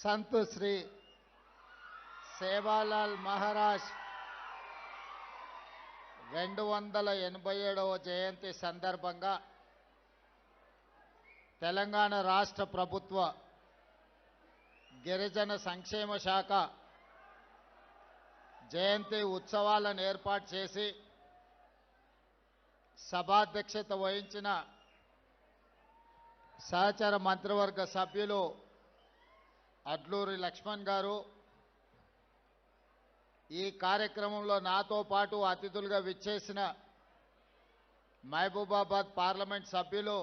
సంత్ శ్రీ సేవాలాల్ మహారాజ్ 287వ జయంతి సందర్భంగా తెలంగాణ రాష్ట్ర ప్రభుత్వ గిరిజన సంక్షేమ శాఖ జయంతి ఉత్సవాలను ఏర్పాటు చేసి సభాధ్యక్షత వహించిన సహచర మంత్రివర్గ సభ్యులు అడ్లూరి లక్ష్మణ్ గారు, ఈ కార్యక్రమంలో నాతో పాటు అతిథులుగా విచ్చేసిన మహబూబాబాద్ పార్లమెంట్ సభ్యులు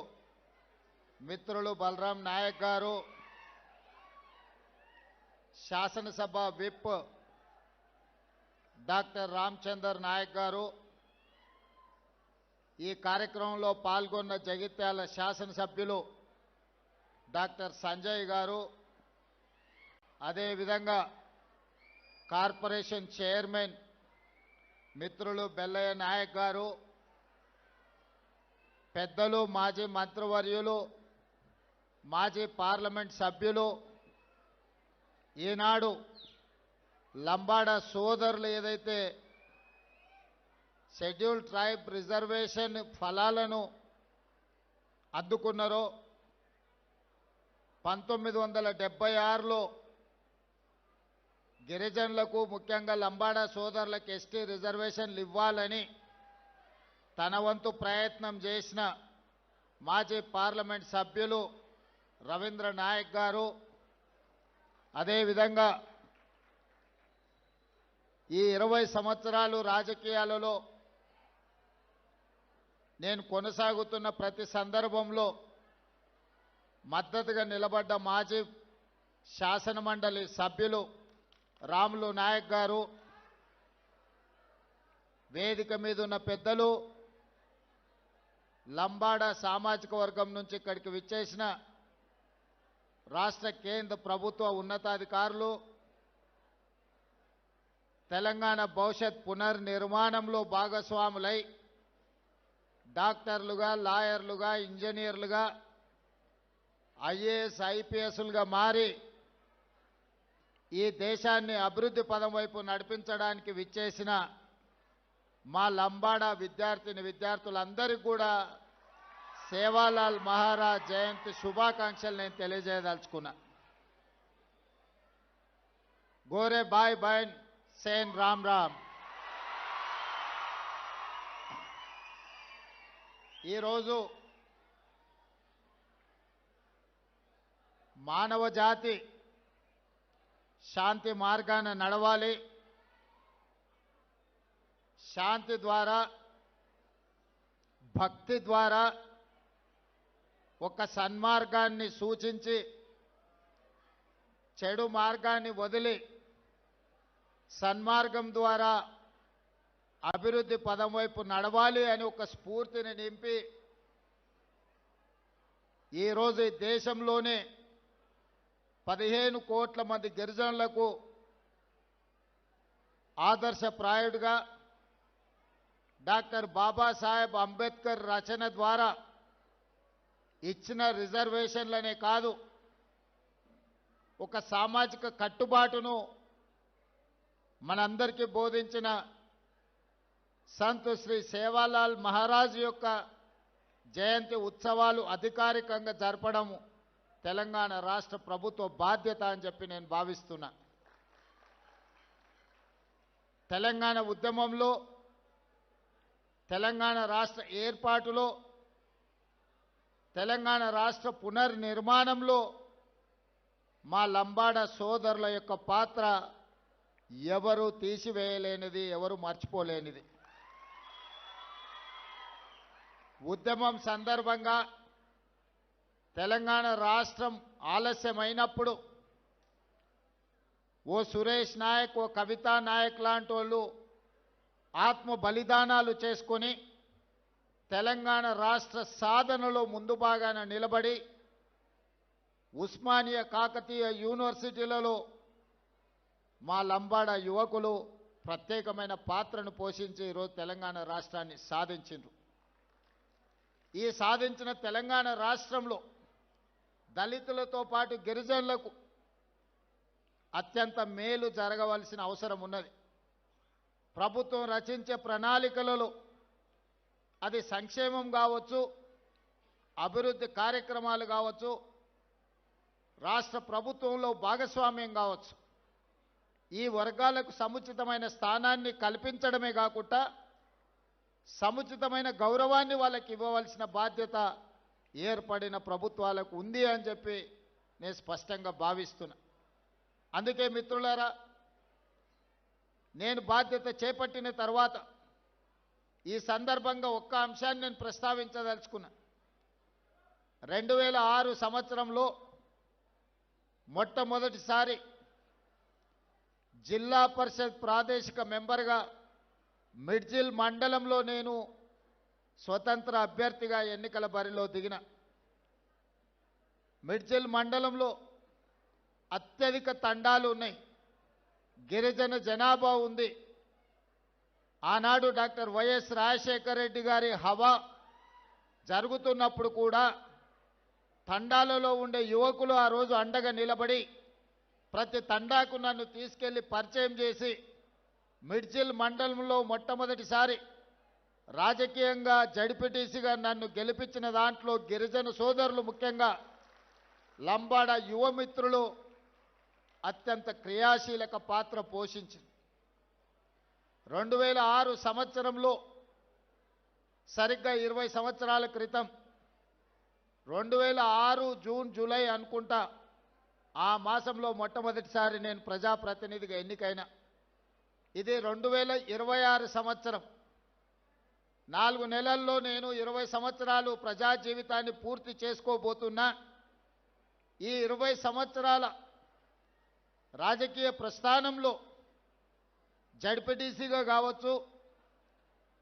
మిత్రులు బలరాం నాయక్ గారు, శాసనసభ విప్ డాక్టర్ రామచందర్ నాయక్ గారు, ఈ కార్యక్రమంలో పాల్గొన్న జగిత్యాల శాసనసభ్యులు డాక్టర్ సంజయ్ గారు, అదేవిధంగా కార్పొరేషన్ చైర్మన్ మిత్రులు బెల్లయ్య నాయక్ గారు, పెద్దలు మాజీ మంత్రివర్యులు, మాజీ పార్లమెంట్ సభ్యులు, ఈనాడు లంబాడ సోదరులు ఏదైతే షెడ్యూల్ ట్రైబ్ రిజర్వేషన్ ఫలాలను అందుకున్నారో 1976లో గిరిజనులకు ముఖ్యంగా లంబాడ సోదరులకు ఎస్టీ రిజర్వేషన్లు ఇవ్వాలని తన వంతు ప్రయత్నం చేసిన మాజీ పార్లమెంట్ సభ్యులు రవీంద్ర నాయక్ గారు, అదేవిధంగా ఈ 20 సంవత్సరాలు రాజకీయాలలో నేను కొనసాగుతున్న ప్రతి సందర్భంలో మద్దతుగా నిలబడ్డ మాజీ శాసనమండలి సభ్యులు రాములు నాయక్ గారు, వేదిక మీద ఉన్న పెద్దలు, లంబాడ సామాజిక వర్గం నుంచి ఇక్కడికి విచ్చేసిన రాష్ట్ర కేంద్ర ప్రభుత్వ ఉన్నతాధికారులు, తెలంగాణ భవిష్యత్ పునర్నిర్మాణంలో భాగస్వాములై డాక్టర్లుగా, లాయర్లుగా, ఇంజనీర్లుగా, ఐఏఎస్ ఐపీఎస్లుగా మారి ఈ దేశాన్ని అభివృద్ధి పదం వైపు నడిపించడానికి విచ్చేసిన మా లంబాడ విద్యార్థులందరికీ కూడా సేవాలాల్ మహారాజ్ జయంతి శుభాకాంక్షలు నేను తెలియజేయదలుచుకున్నా. గోరే బాయ్ బైన్ సేన్ రామ్ రామ్. ఈరోజు మానవ జాతి శాంతి మార్గాన నడవాలి, శాంతి ద్వారా, భక్తి ద్వారా ఒక సన్మార్గాన్ని సూచించి చెడు మార్గాన్ని వదిలి సన్మార్గం ద్వారా అభివృద్ధి పదం వైపు నడవాలి అని ఒక స్ఫూర్తిని నింపి ఈరోజు ఈ దేశంలోనే 15 కోట్ల మంది గిరిజనులకు ఆదర్శప్రాయుడిగా డాక్టర్ బాబాసాహెబ్ అంబేద్కర్ రచన ద్వారా ఇచ్చిన రిజర్వేషన్లనే కాదు, ఒక సామాజిక కట్టుబాటును మనందరికీ బోధించిన సంత్ శ్రీ సేవాలాల్ మహారాజ్ యొక్క జయంతి ఉత్సవాలు అధికారికంగా జరపడం తెలంగాణ రాష్ట్ర ప్రభుత్వ బాధ్యత అని చెప్పి నేను భావిస్తున్నా. తెలంగాణ ఉద్యమంలో, తెలంగాణ రాష్ట్ర ఏర్పాటులో, తెలంగాణ రాష్ట్ర పునర్నిర్మాణంలో మా లంబాడ సోదరుల యొక్క పాత్ర ఎవరు తీసివేయలేనిది, ఎవరు మర్చిపోలేనిది. ఉద్యమం సందర్భంగా తెలంగాణ రాష్ట్రం ఆలస్యమైనప్పుడు ఓ సురేష్ నాయక్, ఓ కవితా నాయక్ లాంటి వాళ్ళు ఆత్మ బలిదానాలు చేసుకొని తెలంగాణ రాష్ట్ర సాధనలో ముందు భాగాన నిలబడి ఉస్మానియా కాకతీయ యూనివర్సిటీలలో మా లంబాడ యువకులు ప్రత్యేకమైన పాత్రను పోషించి ఈరోజు తెలంగాణ రాష్ట్రాన్ని సాధించారు. ఈ సాధించిన తెలంగాణ రాష్ట్రంలో దళితులతో పాటు గిరిజనులకు అత్యంత మేలు జరగవలసిన అవసరం ఉన్నది. ప్రభుత్వం రచించే ప్రణాళికలలో అది సంక్షేమం కావచ్చు, అభివృద్ధి కార్యక్రమాలు కావచ్చు, రాష్ట్ర ప్రభుత్వంలో భాగస్వామ్యం కావచ్చు, ఈ వర్గాలకు సముచితమైన స్థానాన్ని కల్పించడమే కాకుండా సముచితమైన గౌరవాన్ని వాళ్ళకి ఇవ్వవలసిన బాధ్యత ఏర్పడిన ప్రభుత్వాలకు ఉంది అని చెప్పి నేను స్పష్టంగా భావిస్తున్నా. అందుకే మిత్రులారా, నేను బాధ్యత చేపట్టిన తర్వాత ఈ సందర్భంగా ఒక్క అంశాన్ని నేను ప్రస్తావించదలుచుకున్నా. 2006 సంవత్సరంలో మొట్టమొదటిసారి జిల్లా పరిషత్ ప్రాదేశిక మెంబర్గా మిడ్జిల్ మండలంలో నేను స్వతంత్ర అభ్యర్థిగా ఎన్నికల బరిలో దిగిన. మిడ్జిల్ మండలంలో అత్యధిక తండాలు ఉన్నాయి, గిరిజన జనాభా ఉంది. ఆనాడు డాక్టర్ వైఎస్ రాజశేఖర రెడ్డి గారి హవా జరుగుతున్నప్పుడు కూడా తండాలలో ఉండే యువకులు ఆ రోజు అండగా నిలబడి ప్రతి తండాకు నన్ను తీసుకెళ్లి పరిచయం చేసి మిడ్జిల్ మండలంలో మొట్టమొదటిసారి రాజకీయంగా జడ్పీటీసీగా నన్ను గెలిపించిన దాంట్లో గిరిజన సోదరులు, ముఖ్యంగా లంబాడ యువమిత్రులు అత్యంత క్రియాశీలక పాత్ర పోషించింది. 2006 సంవత్సరంలో సరిగ్గా 20 సంవత్సరాల క్రితం 2006 జూన్ జూలై అనుకుంటా ఆ మాసంలో మొట్టమొదటిసారి నేను ప్రజాప్రతినిధిగా ఎన్నికైనా. ఇది 2026 సంవత్సరం. 4 నెలల్లో నేను 20 సంవత్సరాలు ప్రజా జీవితాన్ని పూర్తి చేసుకోబోతున్నా. ఈ 20 సంవత్సరాల రాజకీయ ప్రస్థానంలో జడ్పీటీసీగా కావచ్చు,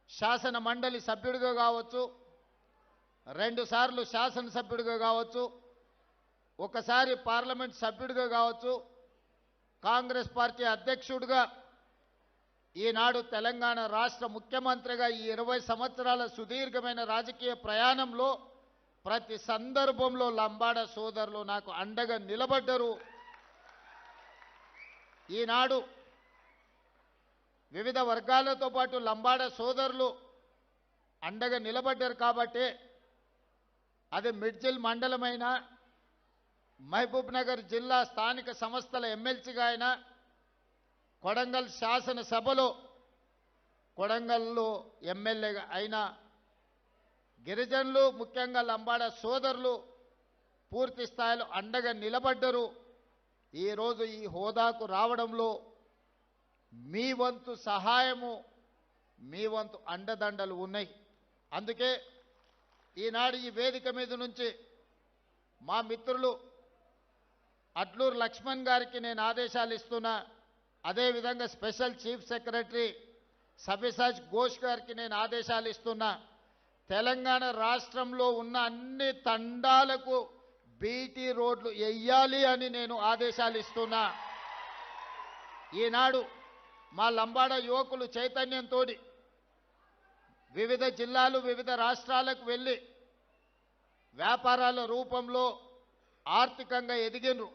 శాసన మండలి సభ్యుడిగా కావచ్చు, 2 సార్లు శాసనసభ్యుడిగా కావచ్చు, ఒకసారి పార్లమెంట్ సభ్యుడిగా కావచ్చు, కాంగ్రెస్ పార్టీ అధ్యక్షుడిగా, ఈనాడు తెలంగాణ రాష్ట్ర ముఖ్యమంత్రిగా ఈ 20 సంవత్సరాల సుదీర్ఘమైన రాజకీయ ప్రయాణంలో ప్రతి సందర్భంలో లంబాడ సోదరులు నాకు అండగా నిలబడ్డరు. ఈనాడు వివిధ వర్గాలతో పాటు లంబాడ సోదరులు అండగా నిలబడ్డారు కాబట్టి అది మిడ్జిల్ మండలమైనా, మహబూబ్ నగర్ జిల్లా స్థానిక సంస్థల ఎమ్మెల్సీగా అయినా, కొడంగల్ శాసనసభలో కొడంగల్లో ఎమ్మెల్యేగా అయినా గిరిజనులు, ముఖ్యంగా లంబాడ సోదరులు పూర్తి స్థాయిలో అండగా నిలబడ్డరు. ఈరోజు ఈ హోదాకు రావడంలో మీ వంతు సహాయము, మీ వంతు అండదండలు ఉన్నాయి. అందుకే ఈనాడు ఈ వేదిక మీద నుంచి మా మిత్రులు అడ్లూరు లక్ష్మణ్ గారికి నేను ఆదేశాలు ఇస్తున్నా. అదేవిధంగా స్పెషల్ చీఫ్ సెక్రటరీ సబ్యసాచ్ ఘోష్ గారికి నేను ఆదేశాలు ఇస్తున్నా. తెలంగాణ రాష్ట్రంలో ఉన్న అన్ని తండాలకు బీటీ రోడ్లు వెయ్యాలి అని నేను ఆదేశాలు ఇస్తున్నా. ఈనాడు మా లంబాడ యువకులు చైతన్యంతో వివిధ జిల్లాలు, వివిధ రాష్ట్రాలకు వెళ్ళి వ్యాపారాల రూపంలో ఆర్థికంగా ఎదిగినరు.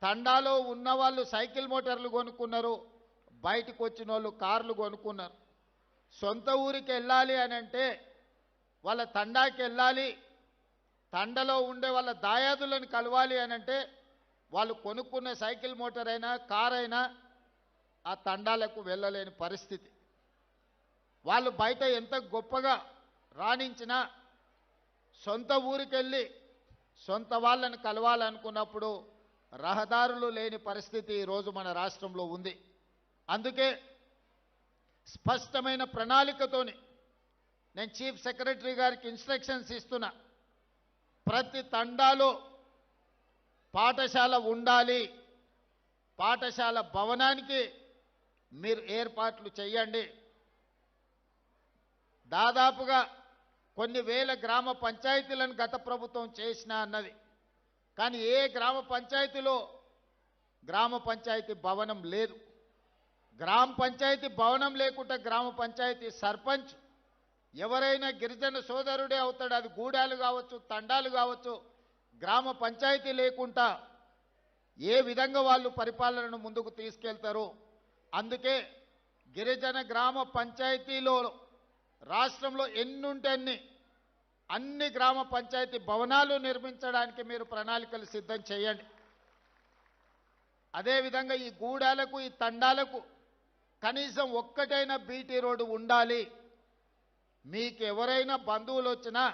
తండాలో ఉన్నవాళ్ళు సైకిల్ మోటార్లు కొనుక్కున్నారు, బయటకు వచ్చిన వాళ్ళు కార్లు కొనుక్కున్నారు. సొంత ఊరికి వెళ్ళాలి అని అంటే వాళ్ళ తండాకి వెళ్ళాలి, తండలో ఉండే వాళ్ళ దాయాదులను కలవాలి అని అంటే వాళ్ళు కొనుక్కున్న సైకిల్ మోటార్ అయినా కార్ అయినా ఆ తండాలకు వెళ్ళలేని పరిస్థితి. వాళ్ళు బయట ఎంత గొప్పగా రాణించినా సొంత ఊరికెళ్ళి సొంత వాళ్ళని కలవాలనుకున్నప్పుడు రహదారులు లేని పరిస్థితి ఈరోజు మన రాష్ట్రంలో ఉంది. అందుకే స్పష్టమైన ప్రణాళికతోని నేను చీఫ్ సెక్రటరీ గారికి ఇన్స్ట్రక్షన్స్ ఇస్తున్నా. ప్రతి తండాలో పాఠశాల ఉండాలి, పాఠశాల భవనానికి మీరు ఏర్పాట్లు చేయండి. దాదాపుగా కొన్ని వేల గ్రామ పంచాయతీలను గత ప్రభుత్వం చేసినా అన్నది, కానీ ఏ గ్రామ పంచాయతీలో గ్రామ పంచాయతీ భవనం లేదు. గ్రామ పంచాయతీ భవనం లేకుండా గ్రామ పంచాయతీ సర్పంచ్ ఎవరైనా గిరిజన సోదరుడే అవుతాడు. అది గూడాలు కావచ్చు, తండాలు కావచ్చు. గ్రామ పంచాయతీ లేకుండా ఏ విధంగా వాళ్ళు పరిపాలనను ముందుకు తీసుకెళ్తారు. అందుకే గిరిజన గ్రామ పంచాయతీలో రాష్ట్రంలో ఎన్నుంటే అన్ని గ్రామ పంచాయతీ భవనాలు నిర్మించడానికి మీరు ప్రణాళికలు సిద్ధం చేయండి. అదేవిధంగా ఈ గూడాలకు ఈ తండాలకు కనీసం ఒక్కటైనా బీటీ రోడ్డు ఉండాలి. మీకు ఎవరైనా బంధువులు వచ్చినా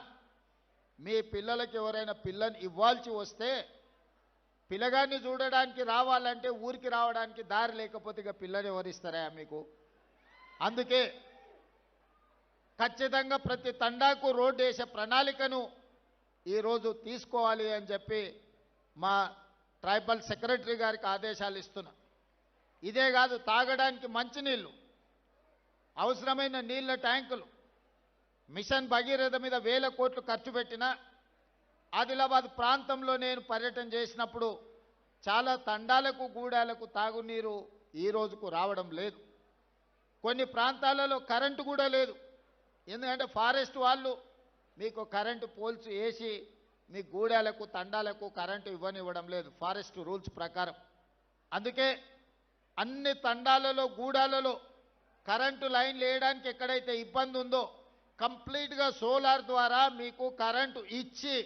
మీ పిల్లలకి ఎవరైనా పిల్లని ఇవ్వాల్సి వస్తే పిల్లగాన్ని చూడడానికి రావాలంటే ఊరికి రావడానికి దారి లేకపోతే ఇక పిల్లని ఎవరిస్తారా మీకు? అందుకే ఖచ్చితంగా ప్రతి తండాకు రోడ్డు వేసే ప్రణాళికను ఈరోజు తీసుకోవాలి అని చెప్పి మా ట్రైబల్ సెక్రటరీ గారికి ఆదేశాలు ఇస్తున్నా. ఇదే కాదు, తాగడానికి మంచినీళ్ళు, అవసరమైన నీళ్ళ ట్యాంకులు, మిషన్ భగీరథ మీద వేల కోట్లు ఖర్చు పెట్టిన ఆదిలాబాద్ ప్రాంతంలో నేను పర్యటన చేసినప్పుడు చాలా తండాలకు గూడాలకు తాగునీరు ఈ రోజుకు రావడం లేదు. కొన్ని ప్రాంతాలలో కరెంటు కూడా లేదు. ఎందుకంటే ఫారెస్ట్ వాళ్ళు మీకు కరెంటు పోల్స్ వేసి మీ గూడాలకు తండాలకు కరెంటు ఇవ్వనివ్వడం లేదు ఫారెస్ట్ రూల్స్ ప్రకారం. అందుకే అన్ని తండాలలో గూడాలలో కరెంటు లైన్లు వేయడానికి ఎక్కడైతే ఇబ్బంది ఉందో కంప్లీట్గా సోలార్ ద్వారా మీకు కరెంటు ఇచ్చి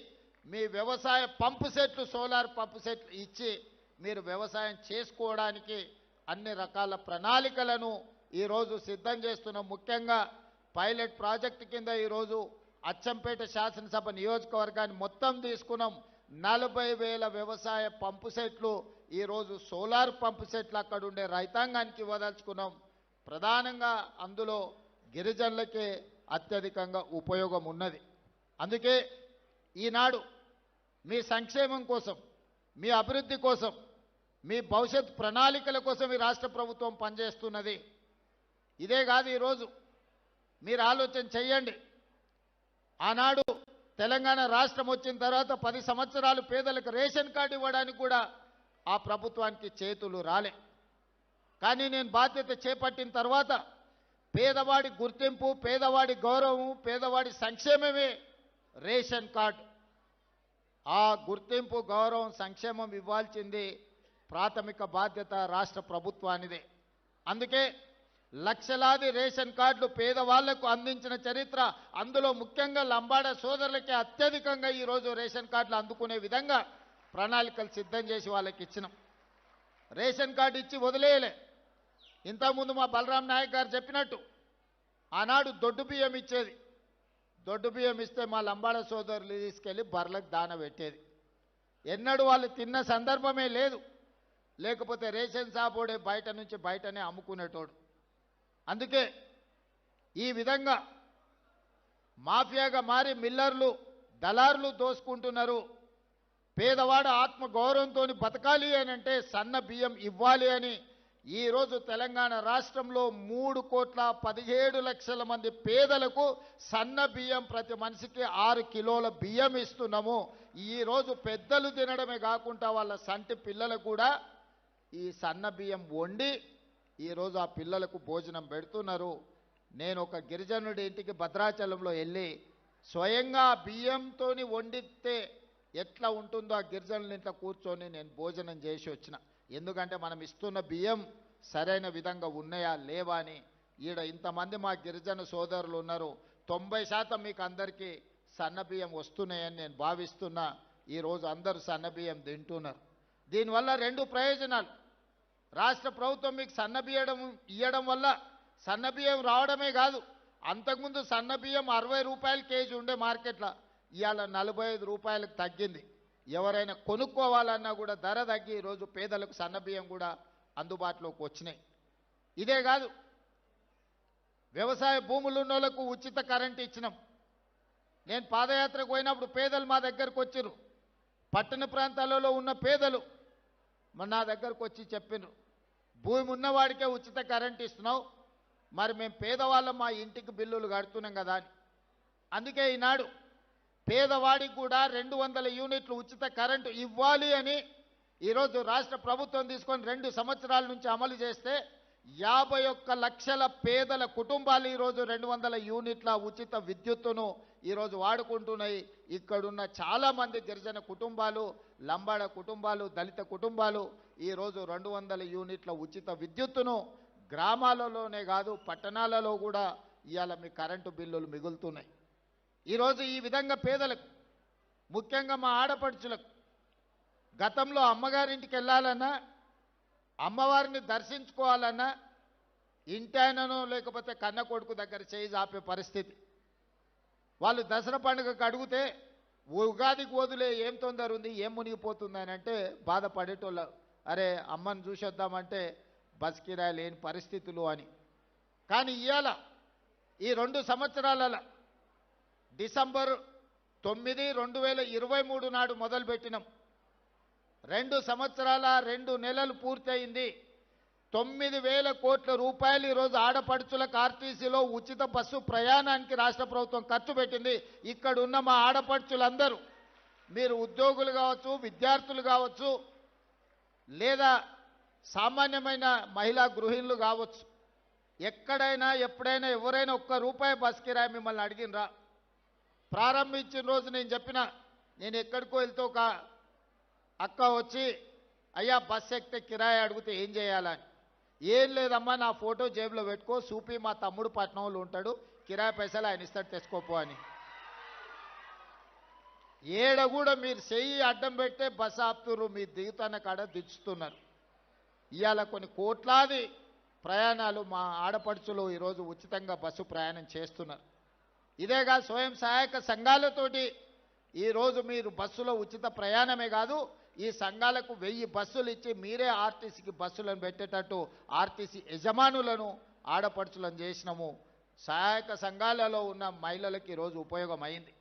మీ వ్యవసాయ పంపు సెట్లు, సోలార్ పంపు సెట్లు ఇచ్చి మీరు వ్యవసాయం చేసుకోవడానికి అన్ని రకాల ప్రణాళికలను ఈరోజు సిద్ధం చేస్తున్నాం. ముఖ్యంగా పైలట్ ప్రాజెక్టు కింద ఈరోజు అచ్చంపేట శాసనసభ నియోజకవర్గాన్ని మొత్తం తీసుకున్నాం. 40,000 వ్యవసాయ పంపు సెట్లు ఈరోజు సోలార్ పంపు సెట్లు అక్కడ ఉండే రైతాంగానికి ఇవ్వదలుచుకున్నాం. ప్రధానంగా అందులో గిరిజనులకే అత్యధికంగా ఉపయోగం ఉన్నది. అందుకే ఈనాడు మీ సంక్షేమం కోసం, మీ అభివృద్ధి కోసం, మీ భవిష్యత్ ప్రణాళికల కోసం ఈ రాష్ట్ర ప్రభుత్వం పనిచేస్తున్నది. ఇదే కాదు, ఈరోజు మీరు ఆలోచన చెయ్యండి. ఆనాడు తెలంగాణ రాష్ట్రం వచ్చిన తర్వాత 10 సంవత్సరాలు పేదలకు రేషన్ కార్డు ఇవ్వడానికి కూడా ఆ ప్రభుత్వానికి చేతులు రాలే. కానీ నేను బాధ్యత చేపట్టిన తర్వాత పేదవాడి గుర్తింపు, పేదవాడి గౌరవం, పేదవాడి సంక్షేమమే రేషన్ కార్డు. ఆ గుర్తింపు, గౌరవం, సంక్షేమం ఇవ్వాల్సింది ప్రాథమిక బాధ్యత రాష్ట్ర ప్రభుత్వానిదే. అందుకే లక్షలాది రేషన్ కార్డులు పేదవాళ్లకు అందించిన చరిత్ర, అందులో ముఖ్యంగా లంబాడ సోదరులకే అత్యధికంగా ఈరోజు రేషన్ కార్డులు అందుకునే విధంగా ప్రణాళికలు సిద్ధం చేసి వాళ్ళకి ఇచ్చినాం. రేషన్ కార్డు ఇచ్చి వదిలేయలే. ఇంతకుముందు మా బలరాం నాయక్ గారు చెప్పినట్టు ఆనాడు దొడ్డు బియ్యం ఇచ్చేది. దొడ్డు బియ్యం ఇస్తే మా లంబాడ సోదరులు తీసుకెళ్ళి బర్లకు దాన పెట్టేది. ఎన్నడూ వాళ్ళు తిన్న సందర్భమే లేదు. లేకపోతే రేషన్ షాపోడే బయట నుంచి బయటనే అమ్ముకునేటోడు. అందుకే ఈ విధంగా మాఫియాగా మారి మిల్లర్లు, దళారులు దోసుకుంటున్నారు. పేదవాడు ఆత్మ గౌరవంతో బతకాలి అని అంటే సన్న బియ్యం ఇవ్వాలి అని ఈరోజు తెలంగాణ రాష్ట్రంలో 3,17,00,000 మంది పేదలకు సన్న బియ్యం ప్రతి మనిషికి 6 కిలోల బియ్యం ఇస్తున్నాము. ఈరోజు పెద్దలు తినడమే కాకుండా వాళ్ళ సంటి పిల్లలకు కూడా ఈ సన్న బియ్యం వండి ఈరోజు ఆ పిల్లలకు భోజనం పెడుతున్నారు. నేను ఒక గిరిజనుడి ఇంటికి భద్రాచలంలో వెళ్ళి స్వయంగా బియ్యంతో వండితే ఎట్లా ఉంటుందో ఆ గిరిజనుల ఇంట్లో కూర్చొని నేను భోజనం చేసి వచ్చిన. ఎందుకంటే మనం ఇస్తున్న బియ్యం సరైన విధంగా ఉన్నాయా లేవా అని. ఈడ ఇంతమంది మా గిరిజన సోదరులు ఉన్నారు. 90% మీకు అందరికీ సన్న బియ్యం వస్తున్నాయని నేను భావిస్తున్నా. ఈరోజు అందరూ సన్న బియ్యం తింటున్నారు. దీనివల్ల 2 ప్రయోజనాలు. రాష్ట్ర ప్రభుత్వం మీకు సన్న బియ్యం ఇవ్వడం వల్ల సన్న బియ్యం రావడమే కాదు, అంతకుముందు సన్న బియ్యం 60 రూపాయలు కేజీ ఉండే మార్కెట్లో, ఇవాళ 45 రూపాయలకు తగ్గింది. ఎవరైనా కొనుక్కోవాలన్నా కూడా ధర తగ్గి ఈరోజు పేదలకు సన్న బియ్యం కూడా అందుబాటులోకి వచ్చినాయి. ఇదే కాదు, వ్యవసాయ భూములు ఉన్న వాళ్ళకు ఉచిత కరెంటు ఇచ్చినాం. నేను పాదయాత్రకు పోయినప్పుడు పేదలు మా దగ్గరకు వచ్చారు. పట్టణ ప్రాంతాలలో ఉన్న పేదలు నా దగ్గరకు వచ్చి చెప్పినారు, భూమి ఉన్నవాడికే ఉచిత కరెంటు ఇస్తున్నావు, మరి మేము పేదవాళ్ళం మా ఇంటికి బిల్లులు కడుతున్నాం కదా అని. అందుకే ఈనాడు పేదవాడికి కూడా 200 యూనిట్లు ఉచిత కరెంటు ఇవ్వాలి అని ఈరోజు రాష్ట్ర ప్రభుత్వం తీసుకొని 2 సంవత్సరాల నుంచి అమలు చేస్తే 51 లక్షల పేదల కుటుంబాలు ఈరోజు 200 యూనిట్ల ఉచిత విద్యుత్తును ఈరోజు వాడుకుంటున్నాయి. ఇక్కడున్న చాలామంది గిరిజన కుటుంబాలు, లంబాడ కుటుంబాలు, దళిత కుటుంబాలు ఈరోజు 200 యూనిట్ల ఉచిత విద్యుత్తును గ్రామాలలోనే కాదు పట్టణాలలో కూడా ఇవాళ మీ కరెంటు బిల్లులు మిగులుతున్నాయి. ఈరోజు ఈ విధంగా పేదలకు, ముఖ్యంగా మా ఆడపడుచులకు, గతంలో అమ్మగారింటికి వెళ్ళాలన్నా, అమ్మవారిని దర్శించుకోవాలన్నా ఇంటాయనను లేకపోతే కన్న కొడుకు దగ్గర చేయి ఆపే పరిస్థితి. వాళ్ళు దసరా పండుగకు అడిగితే ఉగాదికి వదిలే ఏం తొందర ఉంది, ఏం మునిగిపోతుంది అని అంటే బాధపడేటోళ్ళు. అరే అమ్మని చూసొద్దామంటే బస్ కిరాయి లేని పరిస్థితులు అని. కానీ ఇవాళ ఈ 2 సంవత్సరాల డిసెంబర్ 9, 2023 నాడు మొదలుపెట్టినాం. 2 సంవత్సరాల 2 నెలలు పూర్తయింది. 9,000 కోట్ల రూపాయలు ఈరోజు ఆడపడుచులకు ఆర్టీసీలో ఉచిత బస్సు ప్రయాణానికి రాష్ట్ర ప్రభుత్వం ఖర్చు పెట్టింది. ఇక్కడ ఉన్న మా ఆడపడుచులందరూ, మీరు ఉద్యోగులు కావచ్చు, విద్యార్థులు కావచ్చు, లేదా సామాన్యమైన మహిళా గృహిణులు కావచ్చు, ఎక్కడైనా ఎప్పుడైనా ఎవరైనా ₹1 బస్ కిరాయి మిమ్మల్ని అడిగినరా? ప్రారంభించిన రోజు నేను చెప్పిన, నేను ఎక్కడికో వెళ్తే ఒక అక్క వచ్చి, అయ్యా బస్ ఎక్కితే కిరాయి అడిగితే ఏం చేయాలని. ఏం లేదమ్మా, నా ఫోటో జేబులో పెట్టుకో, సూపి మా తమ్ముడు పట్నంలో ఉంటాడు, కిరాయి పైసలు ఆయన ఇస్తాడు తెచ్చుకోపో అని. ఏడ కూడా మీరు చెయ్యి అడ్డం పెట్టే బస్ ఆపుతున్నారు, మీ దిగుతాన కాడ దించుతున్నారు. ఇవాళ కొన్ని కోట్లాది ప్రయాణాలు మా ఆడపడుచులు ఈరోజు ఉచితంగా బస్సు ప్రయాణం చేస్తున్నారు. ఇదేగా స్వయం సహాయక సంఘాలతోటి ఈరోజు మీరు బస్సులో ఉచిత ప్రయాణమే కాదు, ఈ సంఘాలకు 1000 బస్సులు ఇచ్చి మీరే ఆర్టీసీకి బస్సులను పెట్టేటట్టు ఆర్టీసీ యజమానులను ఆడపడుచులను చేసినాము. సహాయక సంఘాలలో ఉన్న మహిళలకు ఈరోజు ఉపయోగమైంది.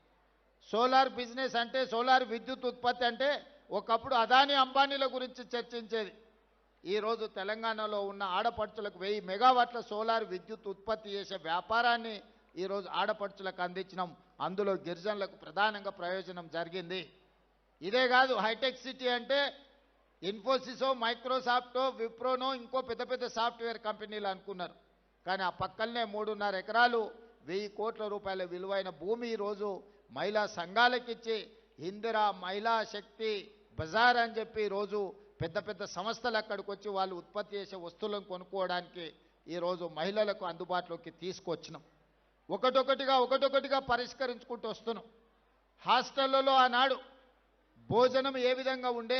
సోలార్ బిజినెస్ అంటే, సోలార్ విద్యుత్ ఉత్పత్తి అంటే ఒకప్పుడు అదానీ అంబానీల గురించి చర్చించేది. ఈరోజు తెలంగాణలో ఉన్న ఆడపడుచులకు 1000 మెగావాట్ల సోలార్ విద్యుత్ ఉత్పత్తి చేసే వ్యాపారాన్ని ఈరోజు ఆడపడుచులకు అందించినాం. అందులో గిరిజనులకు ప్రధానంగా ప్రయోజనం జరిగింది. ఇదే కాదు, హైటెక్ సిటీ అంటే ఇన్ఫోసిసో, మైక్రోసాఫ్టో, విప్రోనో, ఇంకో పెద్ద పెద్ద సాఫ్ట్వేర్ కంపెనీలు అనుకున్నారు. కానీ ఆ పక్కనే 3.5 ఎకరాలు 1000 కోట్ల రూపాయల విలువైన భూమి ఈరోజు మహిళా సంఘాలకిచ్చి ఇందిరా మహిళా శక్తి బజార్ అని చెప్పి ఈరోజు పెద్ద పెద్ద సంస్థలు అక్కడికి వచ్చి వాళ్ళు ఉత్పత్తి చేసే వస్తువులను కొనుక్కోవడానికి ఈరోజు మహిళలకు అందుబాటులోకి తీసుకొచ్చినాం. ఒకటొకటిగా పరిష్కరించుకుంటూ వస్తున్నాం. హాస్టళ్లలో ఆనాడు భోజనం ఏ విధంగా ఉండే,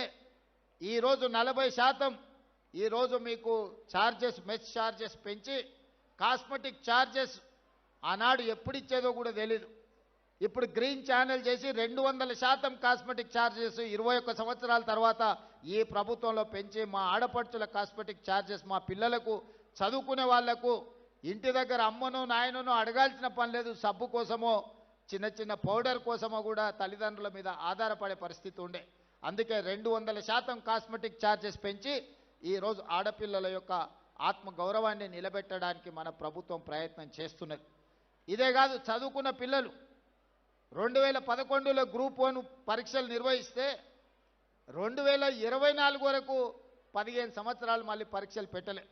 ఈరోజు 40% ఈరోజు మీకు ఛార్జెస్, మెస్ ఛార్జెస్ పెంచి కాస్మెటిక్ ఛార్జెస్ ఆనాడు ఎప్పుడు ఇచ్చేదో కూడా తెలీదు. ఇప్పుడు గ్రీన్ ఛానల్ చేసి 200% కాస్మెటిక్ ఛార్జెస్ 21 సంవత్సరాల తర్వాత ఈ ప్రభుత్వంలో పెంచి మా ఆడపడుచుల కాస్మెటిక్ ఛార్జెస్, మా పిల్లలకు చదువుకునే వాళ్లకు ఇంటి దగ్గర అమ్మనో నాయననో అడగాల్సిన పని లేదు. సబ్బు కోసమో చిన్న చిన్న పౌడర్ కోసమో కూడా తల్లిదండ్రుల మీద ఆధారపడే పరిస్థితి ఉండే. అందుకే 200% కాస్మెటిక్ ఛార్జెస్ పెంచి ఈరోజు ఆడపిల్లల యొక్క ఆత్మ గౌరవాన్ని నిలబెట్టడానికి మన ప్రభుత్వం ప్రయత్నం చేస్తున్నది. ఇదే కాదు, చదువుకున్న పిల్లలు 2011లో గ్రూప్ 1 పరీక్షలు నిర్వహిస్తే 2024 వరకు 15 సంవత్సరాలు మళ్ళీ పరీక్షలు పెట్టలే.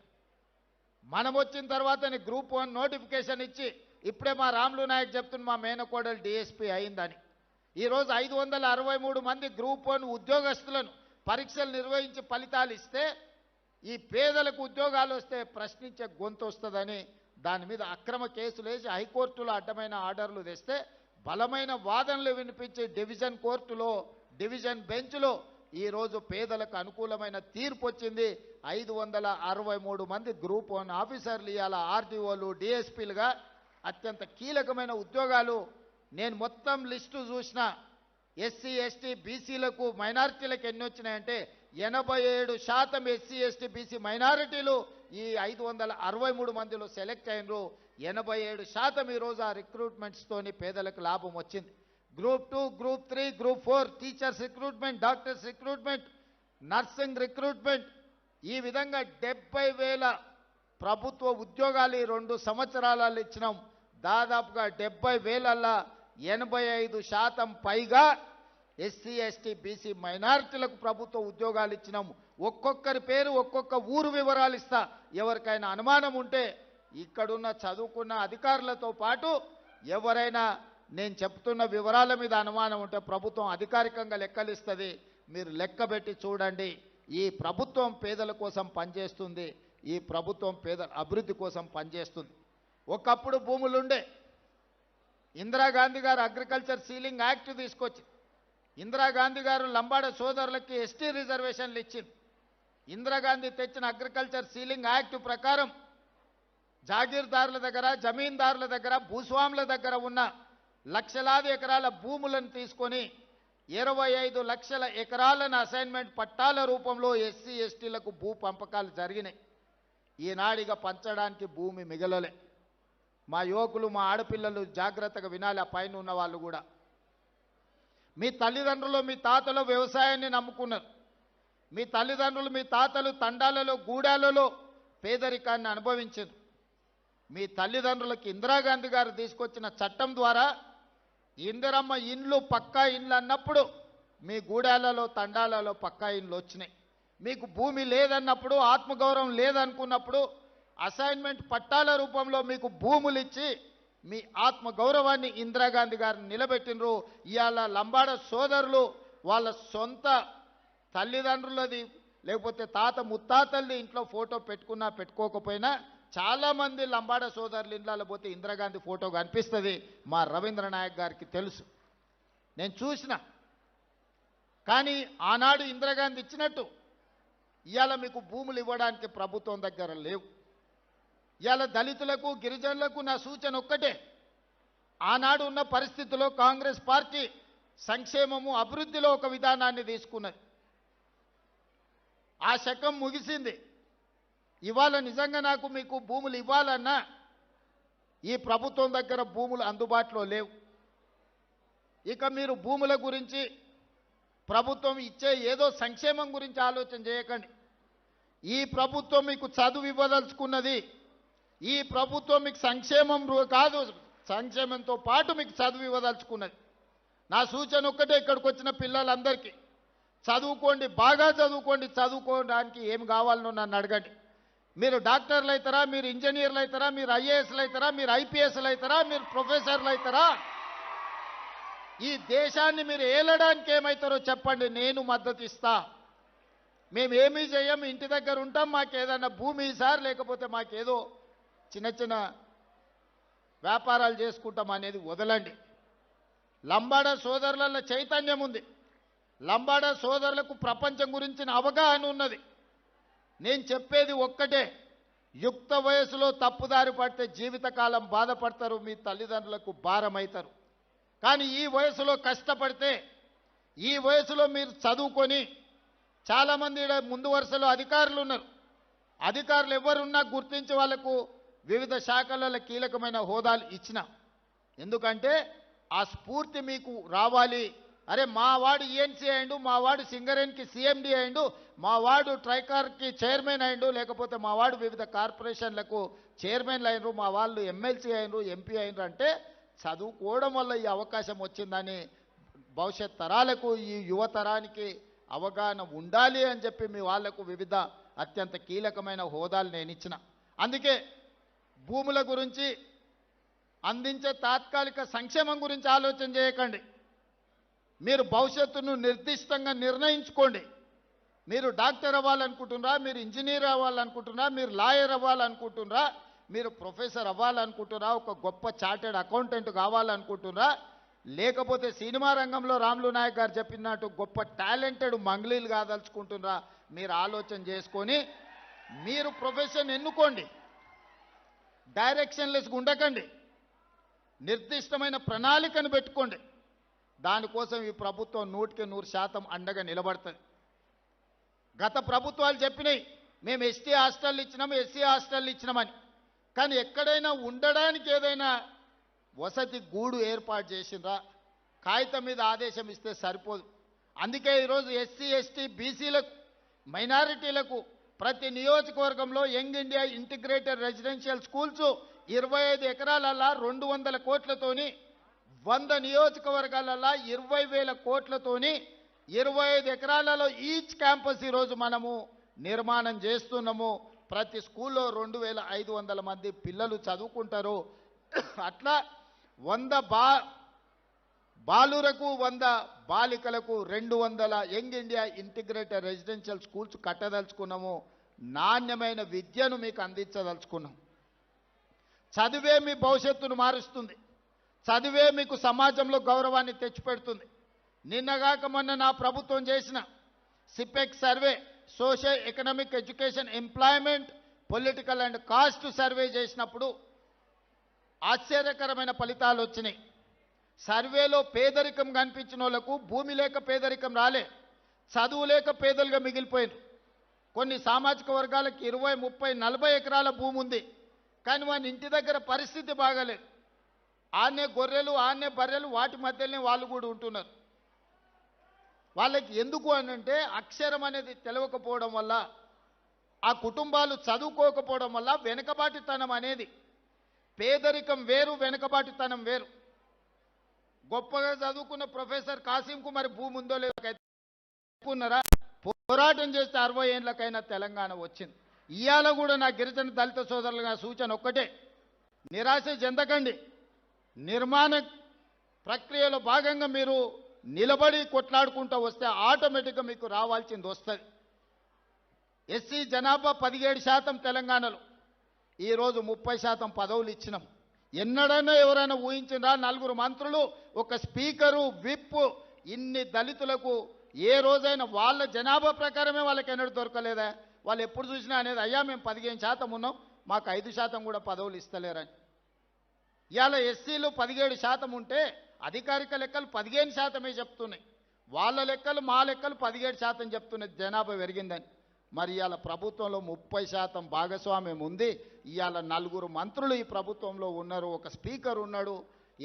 మనం వచ్చిన తర్వాతనే గ్రూప్ 1 నోటిఫికేషన్ ఇచ్చి, ఇప్పుడే మా రాములు నాయక్ చెప్తున్న మా మేనకోడలు డిఎస్పీ అయిందని. ఈరోజు 563 మంది గ్రూప్ 1 ఉద్యోగస్తులను పరీక్షలు నిర్వహించి ఫలితాలు ఇస్తే, ఈ పేదలకు ఉద్యోగాలు వస్తే ప్రశ్నించే గొంతు వస్తుందని దాని మీద అక్రమ కేసులు వేసి హైకోర్టులో అడ్డమైన ఆర్డర్లు తెస్తే బలమైన వాదనలు వినిపించి డివిజన్ కోర్టులో, డివిజన్ బెంచ్లో ఈరోజు పేదలకు అనుకూలమైన తీర్పు వచ్చింది. 563 మంది గ్రూప్ 1 ఆఫీసర్లు ఇవాళ ఆర్డీఓలు, డిఎస్పీలుగా అత్యంత కీలకమైన ఉద్యోగాలు. నేను మొత్తం లిస్టు చూసిన, ఎస్సీ ఎస్టీ బీసీలకు మైనారిటీలకు ఎన్ని వచ్చినాయంటే 87% ఎస్సీ ఎస్టీ బీసీ మైనారిటీలు ఈ 563 మందిలో సెలెక్ట్ అయినరు. 87% ఈరోజు ఆ రిక్రూట్మెంట్స్తోని పేదలకు లాభం వచ్చింది. Group 2, group 3, group 4 teachers recruitment, doctors recruitment, nursing recruitment, ఈ విధంగా 70,000 ప్రభుత్వ ఉద్యోగాలు ఈ 2 సంవత్సరాలలో ఇచ్చినాం. దాదాపుగా 70,000ల్లో 85% పైగా ఎస్సీ ఎస్టీ బీసీ మైనారిటీలకు ప్రభుత్వ ఉద్యోగాలు ఇచ్చినాము. ఒక్కొక్కరి పేరు ఒక్కొక్క ఊరు వివరాలు ఇస్తా. ఎవరికైనా అనుమానం ఉంటే ఇక్కడున్న చదువుకున్న అధికారులతో పాటు ఎవరైనా నేను చెప్తున్న వివరాల మీద అనుమానం ఉంటే ప్రభుత్వం అధికారికంగా లెక్కలిస్తుంది. మీరు లెక్కబెట్టి చూడండి. ఈ ప్రభుత్వం పేదల కోసం పనిచేస్తుంది. ఈ ప్రభుత్వం పేదల అభివృద్ధి కోసం పనిచేస్తుంది. ఒకప్పుడు భూములుండే. ఇందిరాగాంధీ గారు అగ్రికల్చర్ సీలింగ్ యాక్ట్ తీసుకొచ్చి ఇందిరాగాంధీ గారు లంబాడ సోదరులకి ఎస్టీ రిజర్వేషన్లు ఇచ్చింది. ఇందిరాగాంధీ తెచ్చిన అగ్రికల్చర్ సీలింగ్ యాక్ట్ ప్రకారం జాగీర్దారుల దగ్గర, జమీందారుల దగ్గర, భూస్వాముల దగ్గర ఉన్న లక్షలాది ఎకరాల భూములను తీసుకొని 25 లక్షల ఎకరాలను అసైన్మెంట్ పట్టాల రూపంలో ఎస్సీ ఎస్టీలకు భూ పంపకాలు జరిగినాయి. ఈనాడిగా పంచడానికి భూమి మిగలలే. మా యువకులు, మా ఆడపిల్లలు జాగ్రత్తగా వినాలి. ఆ పైన ఉన్న వాళ్ళు కూడా, మీ తల్లిదండ్రులు, మీ తాతలు వ్యవసాయాన్ని నమ్ముకున్నారు. మీ తల్లిదండ్రులు, మీ తాతలు తండాలలో, గూడాలలో పేదరికాన్ని అనుభవించారు. మీ తల్లిదండ్రులకు ఇందిరాగాంధీ గారు తీసుకొచ్చిన చట్టం ద్వారా ఇందిరమ్మ ఇండ్లు, పక్కా ఇండ్లు అన్నప్పుడు మీ గూడాలలో, తండాలలో పక్కా ఇండ్లు వచ్చినాయి. మీకు భూమి లేదన్నప్పుడు, ఆత్మగౌరవం లేదనుకున్నప్పుడు అసైన్మెంట్ పట్టాల రూపంలో మీకు భూములు ఇచ్చి మీ ఆత్మగౌరవాన్ని ఇందిరాగాంధీ గారిని నిలబెట్టినరు. ఇవాళ లంబాడ సోదరులు వాళ్ళ సొంత తల్లిదండ్రులది లేకపోతే తాత ముత్తాతల్ని ఇంట్లో ఫోటో పెట్టుకున్నా పెట్టుకోకపోయినా చాలామంది లంబాడ సోదరులు ఇండ్లలో పోతే ఇందిరాగాంధీ ఫోటో కనిపిస్తుంది. మా రవీంద్ర నాయక్ గారికి తెలుసు, నేను చూసిన. కానీ ఆనాడు ఇందిరాగాంధీ ఇచ్చినట్టు ఇవాళ మీకు భూములు ఇవ్వడానికి ప్రభుత్వం దగ్గర లేవు. ఇవాళ దళితులకు, గిరిజనులకు నా సూచన ఒక్కటే. ఆనాడు ఉన్న పరిస్థితుల్లో కాంగ్రెస్ పార్టీ సంక్షేమము, అభివృద్ధిలో ఒక విధానాన్ని తీసుకున్నది. ఆ శకం ముగిసింది. ఇవాళ నిజంగా నాకు మీకు భూములు ఇవ్వాలన్నా ఈ ప్రభుత్వం దగ్గర భూములు అందుబాటులో లేవు. ఇక మీరు భూముల గురించి, ప్రభుత్వం ఇచ్చే ఏదో సంక్షేమం గురించి ఆలోచన చేయకండి. ఈ ప్రభుత్వం మీకు చదువు ఇవ్వదలుచుకున్నది. ఈ ప్రభుత్వం మీకు సంక్షేమం కాదు, సంక్షేమంతో పాటు మీకు చదువు ఇవ్వదలుచుకున్నది. నా సూచన ఒక్కటే, ఇక్కడికి వచ్చిన పిల్లలందరికీ చదువుకోండి, బాగా చదువుకోండి. చదువుకోవడానికి ఏం కావాలనో నన్ను అడగండి. మీరు డాక్టర్లు అవుతారా, మీరు ఇంజనీర్లు అవుతారా, మీరు ఐఏఎస్లు అవుతారా, మీరు ఐపీఎస్లు అవుతారా, మీరు ప్రొఫెసర్లు అవుతారా, ఈ దేశాన్ని మీరు ఏలడానికి ఏమవుతారో చెప్పండి, నేను మద్దతు ఇస్తా. మేమేమీ చేయం, ఇంటి దగ్గర ఉంటాం, మాకేదన్నా భూమి సార్, లేకపోతే మాకేదో చిన్న చిన్న వ్యాపారాలు చేసుకుంటాం అనేది వదలండి. లంబాడ సోదరులలో చైతన్యం ఉంది. లంబాడ సోదరులకు ప్రపంచం గురించిన అవగాహన ఉన్నది. నేను చెప్పేది ఒక్కటే, యుక్త వయసులో తప్పుదారి పడితే జీవితకాలం బాధపడతారు, మీ తల్లిదండ్రులకు భారం అవుతారు. కానీ ఈ వయసులో కష్టపడితే, ఈ వయసులో మీరు చదువుకొని, చాలామంది ముందు వరుసలో అధికారులు ఉన్నారు. అధికారులు ఎవరున్నా గుర్తించి వాళ్లకు వివిధ శాఖలలో కీలకమైన హోదాలు ఇచ్చిన. ఎందుకంటే ఆ స్ఫూర్తి మీకు రావాలి. అరే మా వాడు ఈఎన్సీ అయిండు, మా వాడు సింగరేణికి సిఎండి అయిండు, మా వాడు ట్రైకార్కి చైర్మన్ అయిండు, లేకపోతే మా వాడు వివిధ కార్పొరేషన్లకు చైర్మన్లు అయినరు, మా వాళ్ళు ఎమ్మెల్సీ అయినరు, ఎంపీ అయినరు అంటే చదువుకోవడం వల్ల ఈ అవకాశం వచ్చిందని భవిష్యత్ తరాలకు, ఈ యువతరానికి అవగాహన ఉండాలి అని చెప్పి మీ వాళ్లకు వివిధ అత్యంత కీలకమైన హోదాలు నేను ఇచ్చిన. అందుకే భూముల గురించి, అందించే తాత్కాలిక సంక్షేమం గురించి ఆలోచన చేయకండి. మీరు భవిష్యత్తును నిర్దిష్టంగా నిర్ణయించుకోండి. మీరు డాక్టర్ అవ్వాలనుకుంటున్నారా, మీరు ఇంజనీర్ అవ్వాలనుకుంటున్నారా, మీరు లాయర్ అవ్వాలనుకుంటున్నారా, మీరు ప్రొఫెసర్ అవ్వాలనుకుంటున్నారా, ఒక గొప్ప చార్టెడ్ అకౌంటెంట్ కావాలనుకుంటున్నారా, లేకపోతే సినిమా రంగంలో రాములు నాయక్ గారు చెప్పినట్టు గొప్ప టాలెంటెడ్ మంగ్లీలు కాదలుచుకుంటున్నారా, మీరు ఆలోచన చేసుకొని మీరు ప్రొఫెషన్ ఎన్నుకోండి. డైరెక్షన్లెస్గా ఉండకండి. నిర్దిష్టమైన ప్రణాళికను పెట్టుకోండి. దానికోసం ఈ ప్రభుత్వం 100% అండగా నిలబడుతుంది. గత ప్రభుత్వాలు చెప్పినాయి మేము ఎస్టీ హాస్టల్ ఇచ్చినాము, ఎస్సీ హాస్టల్ ఇచ్చినామని. కానీ ఎక్కడైనా ఉండడానికి ఏదైనా వసతి గూడు ఏర్పాటు చేసిండ్రా? కాగితం మీద ఆదేశం ఇస్తే సరిపోదు. అందుకే ఈరోజు ఎస్సీ ఎస్టీ బీసీలకు, మైనారిటీలకు ప్రతి నియోజకవర్గంలో young India integrated residential schools 25 ఎకరాలల్లా 200 కోట్లతోని 100 నియోజకవర్గాలలో 20,000 కోట్లతోని 25 ఎకరాలలో ఈచ్ క్యాంపస్ ఈరోజు మనము నిర్మాణం చేస్తున్నాము. ప్రతి స్కూల్లో 2,500 మంది పిల్లలు చదువుకుంటారు. అట్లా 100 బాలురకు 100 బాలికలకు 200 young India integrated residential schools కట్టదలుచుకున్నాము. నాణ్యమైన విద్యను మీకు అందించదలుచుకున్నాం. చదివే మీ భవిష్యత్తును మారుస్తుంది. చదివే మీకు సమాజంలో గౌరవాన్ని తెచ్చిపెడుతుంది. నిన్నగాక మొన్న నా ప్రభుత్వం చేసిన సిపెక్ survey, social economic education employment political and caste survey చేసినప్పుడు ఆశ్చర్యకరమైన ఫలితాలు వచ్చినాయి. సర్వేలో పేదరికం కనిపించిన వాళ్ళకు భూమి లేక పేదరికం రాలే, చదువు లేక పేదలుగా మిగిలిపోయారు. కొన్ని సామాజిక వర్గాలకు 20, 30, 40 ఎకరాల భూమి ఉంది, కానీ వాని ఇంటి దగ్గర పరిస్థితి బాగాలేదు. ఆనే గొర్రెలు, ఆనే బర్రెలు, వాటి మధ్యలోనే వాళ్ళు కూడా ఉంటున్నారు. వాళ్ళకి ఎందుకు అనంటే అక్షరం అనేది తెలియకపోవడం వల్ల, ఆ కుటుంబాలు చదువుకోకపోవడం వల్ల వెనుకబాటుతనం అనేది, పేదరికం వేరు, వెనుకబాటుతనం వేరు. గొప్పగా చదువుకున్న ప్రొఫెసర్ కాసింకు మరి భూమి ఉందో లేదన్నారా? పోరాటం చేస్తే 60 ఏళ్ళకైనా తెలంగాణ వచ్చింది. ఇవాళ కూడా నా గిరిజన దళిత సోదరులుగా సూచన ఒక్కటే, నిరాశ చెందకండి. నిర్మాణ ప్రక్రియలో భాగంగా మీరు నిలబడి కొట్లాడుకుంటూ వస్తే ఆటోమేటిక్గా మీకు రావాల్సింది వస్తుంది. ఎస్సీ జనాభా 17% తెలంగాణలో, ఈరోజు 30% పదవులు ఇచ్చినాం. ఎన్నడైనా ఎవరైనా ఊహించినా 4 మంత్రులు, ఒక స్పీకరు, విప్, ఇన్ని దళితులకు ఏ రోజైనా వాళ్ళ జనాభా ప్రకారమే వాళ్ళకి ఎన్నడూ దొరకలేదా? వాళ్ళు ఎప్పుడు చూసినా అనేది, అయ్యా మేము 15% ఉన్నాం, మాకు 5% కూడా పదవులు ఇస్తలేరని. ఇవాళ ఎస్సీలు 17% ఉంటే అధికారిక లెక్కలు 15% చెప్తున్నాయి. వాళ్ళ లెక్కలు, మా లెక్కలు 17% చెప్తున్నాయి జనాభా పెరిగిందని. మరి ఇవాళ ప్రభుత్వంలో 30% భాగస్వామ్యం ఉంది. ఇవాళ 4 మంత్రులు ఈ ప్రభుత్వంలో ఉన్నారు, ఒక స్పీకర్ ఉన్నాడు.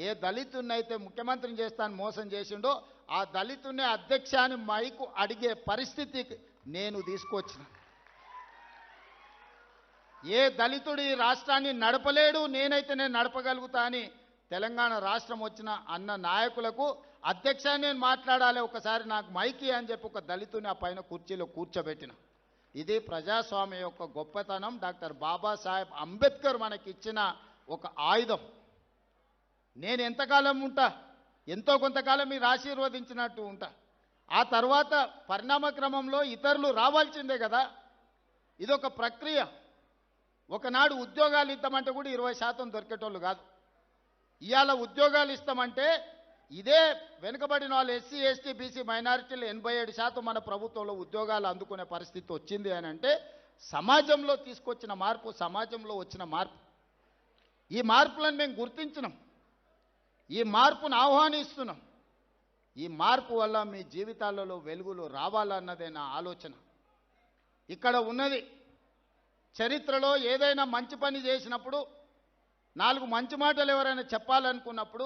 ఏ దళితున్నైతే ముఖ్యమంత్రిని చేస్తాను మోసం చేసిండో ఆ దళితున్నే అధ్యక్ష అని మైకు అడిగే పరిస్థితికి నేను తీసుకొచ్చిన. ఏ దళితుడు ఈ రాష్ట్రాన్ని నడపలేడు, నేనైతే నేను నడపగలుగుతా అని తెలంగాణ రాష్ట్రం వచ్చిన అన్న నాయకులకు అధ్యక్ష నేను మాట్లాడాలి, ఒకసారి నాకు మైకి అని చెప్పి ఒక దళితుని ఆ పైన కుర్చీలో కూర్చోబెట్టిన. ఇది ప్రజాస్వామ్యం యొక్క గొప్పతనం. డాక్టర్ బాబాసాహెబ్ అంబేద్కర్ మనకి ఇచ్చిన ఒక ఆయుధం. నేను ఎంతకాలం ఉంటా, ఎంతో కొంతకాలం మీరు ఆశీర్వదించినట్టు ఉంటా. ఆ తర్వాత పరిణామ క్రమంలో ఇతరులు రావాల్సిందే కదా. ఇదొక ప్రక్రియ. ఒకనాడు ఉద్యోగాలు ఇద్దామంటే కూడా 20% దొరికేటోళ్ళు కాదు. ఇవాళ ఉద్యోగాలు ఇస్తామంటే ఇదే వెనుకబడిన వాళ్ళు ఎస్సీ, ఎస్టీ, బీసీ, మైనారిటీలు 87% మన ప్రభుత్వంలో ఉద్యోగాలు అందుకునే పరిస్థితి వచ్చింది అని అంటే సమాజంలో తీసుకొచ్చిన మార్పు, సమాజంలో వచ్చిన మార్పు. ఈ మార్పులను మేము గుర్తించినాం, ఈ మార్పును ఆహ్వానిస్తున్నాం. ఈ మార్పు వల్ల మీ జీవితాలలో వెలుగులు రావాలన్నదే నా ఆలోచన. ఇక్కడ ఉన్నది చరిత్రలో ఏదైనా మంచి పని చేసినప్పుడు 4 మంచి మాటలు ఎవరైనా చెప్పాలనుకున్నప్పుడు,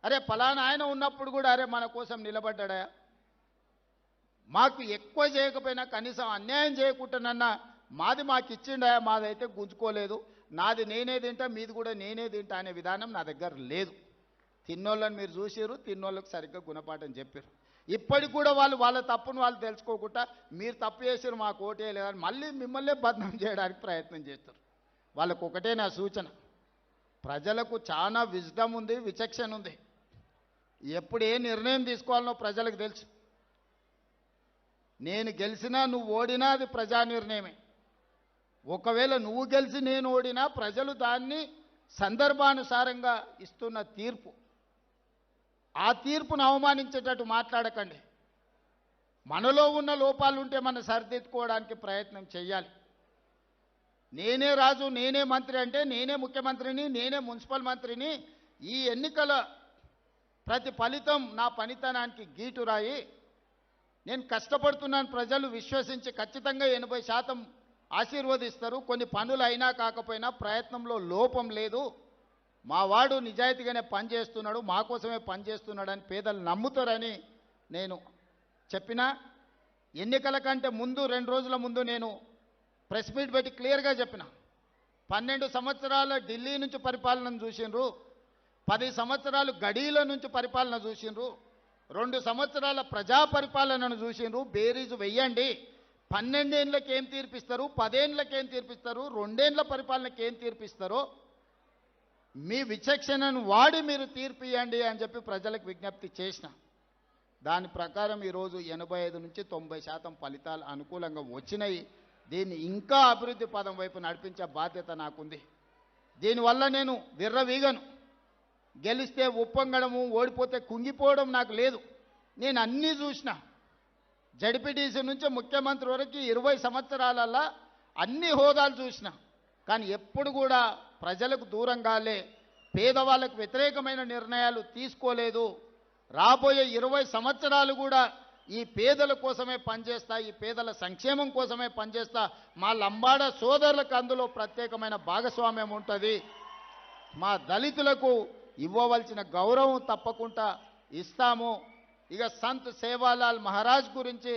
అరే ఫలానా ఆయన ఉన్నప్పుడు కూడా అరే మన కోసం నిలబడ్డా, మాకు ఎక్కువ చేయకపోయినా కనీసం అన్యాయం చేయకుండానన్నా మాది మాకు ఇచ్చిండా, మాదైతే గుంజుకోలేదు, నాది నేనే తింటా, మీది కూడా నేనే తింటా అనే విధానం నా దగ్గర లేదు. తిన్నోళ్ళని మీరు చూసారు, తిన్నోళ్ళకి సరిగ్గా గుణపాఠం చెప్పారు. ఇప్పటికి కూడా వాళ్ళు వాళ్ళ తప్పును వాళ్ళు తెలుసుకోకుండా మీరు తప్పు చేసారు మాకు ఓటేయలేదని మళ్ళీ మిమ్మల్నే బదనాం చేయడానికి ప్రయత్నం చేస్తారు. వాళ్ళకు ఒకటే నా సూచన, ప్రజలకు చాలా విజ్డమ్ ఉంది, విచక్షణ ఉంది. ఎప్పుడు ఏ నిర్ణయం తీసుకోవాలనో ప్రజలకు తెలుసు. నేను గెలిచినా నువ్వు ఓడినా అది ప్రజా నిర్ణయమే. ఒకవేళ నువ్వు గెలిచి నేను ఓడినా ప్రజలు దాన్ని సందర్భానుసారంగా ఇస్తున్న తీర్పు. ఆ తీర్పును అవమానించేటట్టు మాట్లాడకండి. మనలో ఉన్న లోపాలు ఉంటే మనం సరిదిద్దుకోవడానికి ప్రయత్నం చేయాలి. నేనే రాజు, నేనే మంత్రి అంటే నేనే ముఖ్యమంత్రిని, నేనే మున్సిపల్ మంత్రిని, ఈ ఎన్నికల ప్రతి ఫలితం నా పనితనానికి గీటురాయి. నేను కష్టపడుతున్నాను, ప్రజలు విశ్వసించి ఖచ్చితంగా 80% ఆశీర్వదిస్తారు. కొన్ని పనులు అయినా కాకపోయినా ప్రయత్నంలో లోపం లేదు, మా వాడు నిజాయితీగానే పనిచేస్తున్నాడు, మా కోసమే పనిచేస్తున్నాడని పేదలు నమ్ముతారని నేను చెప్పిన. ఎన్నికల కంటే ముందు 2 రోజుల ముందు నేను ప్రెస్ మీట్ పెట్టి క్లియర్గా చెప్పిన, 12 సంవత్సరాల ఢిల్లీ నుంచి పరిపాలనను చూసిండ్రు, 10 సంవత్సరాలు గడీల నుంచి పరిపాలన చూసిండ్రు, 2 సంవత్సరాల ప్రజా పరిపాలనను చూసిండ్రు. బేరీజు వెయ్యండి. 12 ఏళ్ళకి ఏం తీర్పిస్తారు, 10 ఏళ్ళకి ఏం తీర్పిస్తారు, 2 ఏళ్ళ పరిపాలనకి ఏం తీర్పిస్తారో మీ విచక్షణను వాడి మీరు తీర్పు ఇవ్వండి అని చెప్పి ప్రజలకు విజ్ఞప్తి చేసిన. దాని ప్రకారం ఈరోజు 85 నుంచి 90% ఫలితాలు అనుకూలంగా వచ్చినాయి. దీన్ని ఇంకా అభివృద్ధి పదం వైపు నడిపించే బాధ్యత నాకుంది. దీనివల్ల నేను విర్రవీగను. గెలిస్తే ఉప్పొంగడము, ఓడిపోతే కుంగిపోవడం నాకు లేదు. నేను అన్నీ చూసిన. జడ్పీటీసీ నుంచి ముఖ్యమంత్రి వరకు 20 సంవత్సరాలలో అన్ని హోదాలు చూసిన. కానీ ఎప్పుడు కూడా ప్రజలకు దూరంగాలే, పేదవాళ్ళకు వ్యతిరేకమైన నిర్ణయాలు తీసుకోలేదు. రాబోయే 20 సంవత్సరాలు కూడా ఈ పేదల కోసమే పనిచేస్తా, ఈ పేదల సంక్షేమం కోసమే పనిచేస్తా. మా లంబాడ సోదరులకు అందులో ప్రత్యేకమైన భాగస్వామ్యం ఉంటుంది. మా దళితులకు ఇవ్వవలసిన గౌరవం తప్పకుండా ఇస్తాము. ఇక సంత్ సేవాలాల్ మహారాజ్ గురించి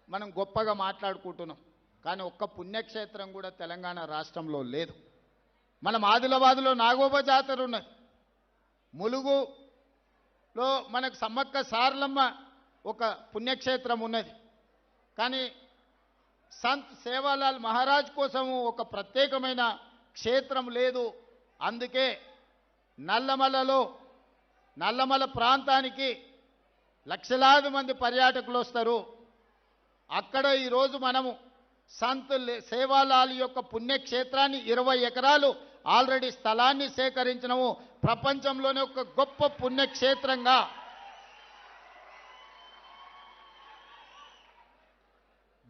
మనం గొప్పగా మాట్లాడుకుంటున్నాం. కానీ ఒక్క పుణ్యక్షేత్రం కూడా తెలంగాణ రాష్ట్రంలో లేదు. మనం ఆదిలాబాద్లో నాగోబా జాతర ఉన్నది, ములుగులో మనకు సమ్మక్క సారలమ్మ ఒక పుణ్యక్షేత్రం ఉన్నది. కానీ సంత్ సేవాలాల్ మహారాజ్ కోసము ఒక ప్రత్యేకమైన క్షేత్రం లేదు. అందుకే నల్లమల ప్రాంతానికి లక్షలాది మంది పర్యాటకులు వస్తారు. అక్కడ ఈరోజు మనము సంత్ సేవాలాల్ యొక్క పుణ్యక్షేత్రాన్ని 20 ఎకరాలు ఆల్రెడీ స్థలాన్ని సేకరించినము. ప్రపంచంలోనే ఒక గొప్ప పుణ్యక్షేత్రంగా,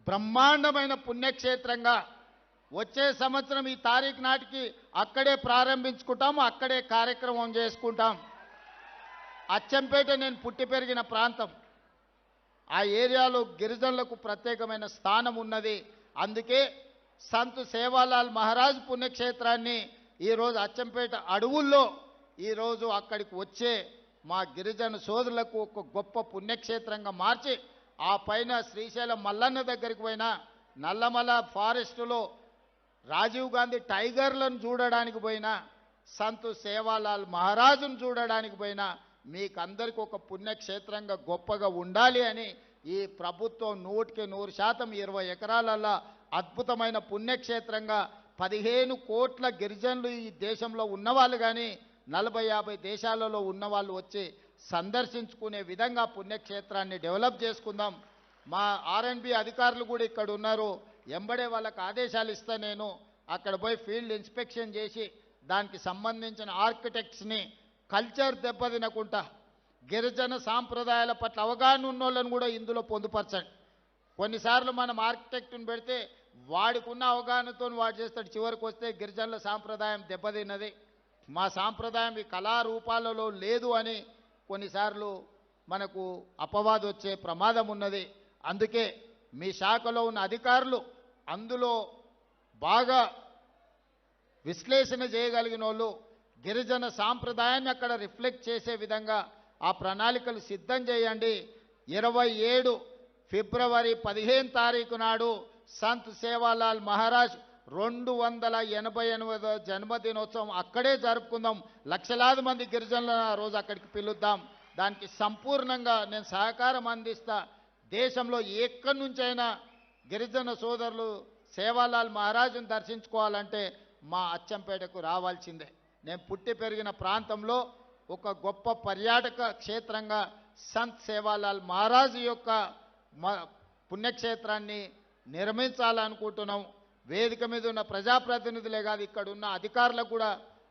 బ్రహ్మాండమైన పుణ్యక్షేత్రంగా వచ్చే సంవత్సరం ఈ తారీఖు నాటికి అక్కడే ప్రారంభించుకుంటాం, అక్కడే కార్యక్రమం చేసుకుంటాం. అచ్చంపేట నేను పుట్టి పెరిగిన ప్రాంతం. ఆ ఏరియాలో గిరిజనులకు ప్రత్యేకమైన స్థానం ఉన్నది. అందుకే సంత్ సేవాలాల్ మహారాజ్ పుణ్యక్షేత్రాన్ని ఈరోజు అచ్చంపేట అడవుల్లో ఈరోజు అక్కడికి వచ్చే మా గిరిజన సోదరులకు ఒక గొప్ప పుణ్యక్షేత్రంగా మార్చి, ఆ పైన శ్రీశైలం మల్లన్న దగ్గరికి పోయినా, నల్లమల ఫారెస్టులో రాజీవ్ గాంధీ టైగర్లను చూడడానికి పోయినా, సంత్ సేవాలాల్ మహారాజును చూడడానికి పోయినా, మీకు అందరికీ ఒక పుణ్యక్షేత్రంగా గొప్పగా ఉండాలి అని ఈ ప్రభుత్వం 100% 20 ఎకరాలలో అద్భుతమైన పుణ్యక్షేత్రంగా 15 కోట్ల గిరిజనులు ఈ దేశంలో ఉన్నవాళ్ళు కానీ 40-50 దేశాలలో ఉన్నవాళ్ళు వచ్చి సందర్శించుకునే విధంగా పుణ్యక్షేత్రాన్ని డెవలప్ చేసుకుందాం. మా R&B అధికారులు కూడా ఇక్కడ ఉన్నారు. ఎంబడే వాళ్ళకి ఆదేశాలు ఇస్తా. నేను అక్కడ పోయి ఫీల్డ్ ఇన్స్పెక్షన్ చేసి దానికి సంబంధించిన ఆర్కిటెక్ట్స్ని కల్చర్ దెబ్బతినకుండా గిరిజన సాంప్రదాయాల పట్ల అవగాహన ఉన్నోళ్ళని కూడా ఇందులో పొందుపరచండి. కొన్నిసార్లు మనం ఆర్కిటెక్ట్ని పెడితే వాడికి ఉన్న అవగాహనతో వాడు చేస్తాడు, చివరికి వస్తే గిరిజనుల సాంప్రదాయం దెబ్బతిన్నది, మా సాంప్రదాయం ఈ కళారూపాలలో లేదు అని కొన్నిసార్లు మనకు అపవాదు వచ్చే ప్రమాదం ఉన్నది. అందుకే మీ శాఖలో ఉన్న అధికారులు అందులో బాగా విశ్లేషణ చేయగలిగిన వాళ్ళు గిరిజన సాంప్రదాయాన్ని అక్కడ రిఫ్లెక్ట్ చేసే విధంగా ఆ ప్రణాళికలు సిద్ధం చేయండి. 27 ఫిబ్రవరి 15 తారీఖు నాడు సంత్ సేవాలాల్ మహారాజ్ 288వ జన్మదినోత్సవం అక్కడే జరుపుకుందాం. లక్షలాది మంది గిరిజనులను ఆ రోజు అక్కడికి పిలుద్దాం. దానికి సంపూర్ణంగా నేను సహకారం అందిస్తా. దేశంలో ఎక్కడి నుంచైనా గిరిజన సోదరులు సేవాలాల్ మహారాజును దర్శించుకోవాలంటే మా అచ్చంపేటకు రావాల్సిందే. నేను పుట్టి పెరిగిన ప్రాంతంలో ఒక గొప్ప పర్యాటక క్షేత్రంగా సంత్ సేవాలాల్ మహారాజు యొక్క పుణ్యక్షేత్రాన్ని నిర్మించాలనుకుంటున్నాం. వేదిక మీద ఉన్న ప్రజాప్రతినిధులే కాదు, ఇక్కడ ఉన్న అధికారులకు కూడా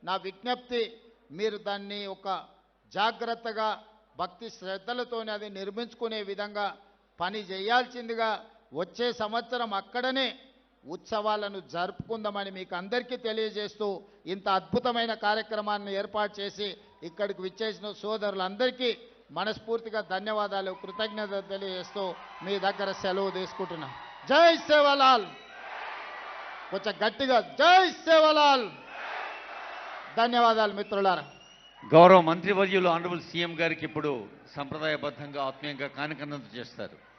నా విజ్ఞప్తి, మీరు దాన్ని ఒక జాగ్రత్తగా భక్తి శ్రద్ధలతోనే అది నిర్మించుకునే విధంగా పని చేయాల్సిందిగా వచ్చే సంవత్సరం అక్కడనే ఉత్సవాలను జరుపుకుందామని మీకు అందరికీ తెలియజేస్తూ ఇంత అద్భుతమైన కార్యక్రమాన్ని ఏర్పాటు చేసి ఇక్కడికి విచ్చేసిన సోదరులందరికీ మనస్ఫూర్తిగా ధన్యవాదాలు, కృతజ్ఞతలు తెలియజేస్తూ మీ దగ్గర సెలవు తీసుకుంటున్నా. జై సేవాలాల్. కొంచెం గట్టిగా జై సేవాలాల్. ధన్యవాదాలు మిత్రులారా. గౌరవ మంత్రివర్యులు ఆనరబుల్ సీఎం గారికి ఇప్పుడు సంప్రదాయబద్ధంగా ఆత్మీయంగా కానుకనందు చేస్తారు.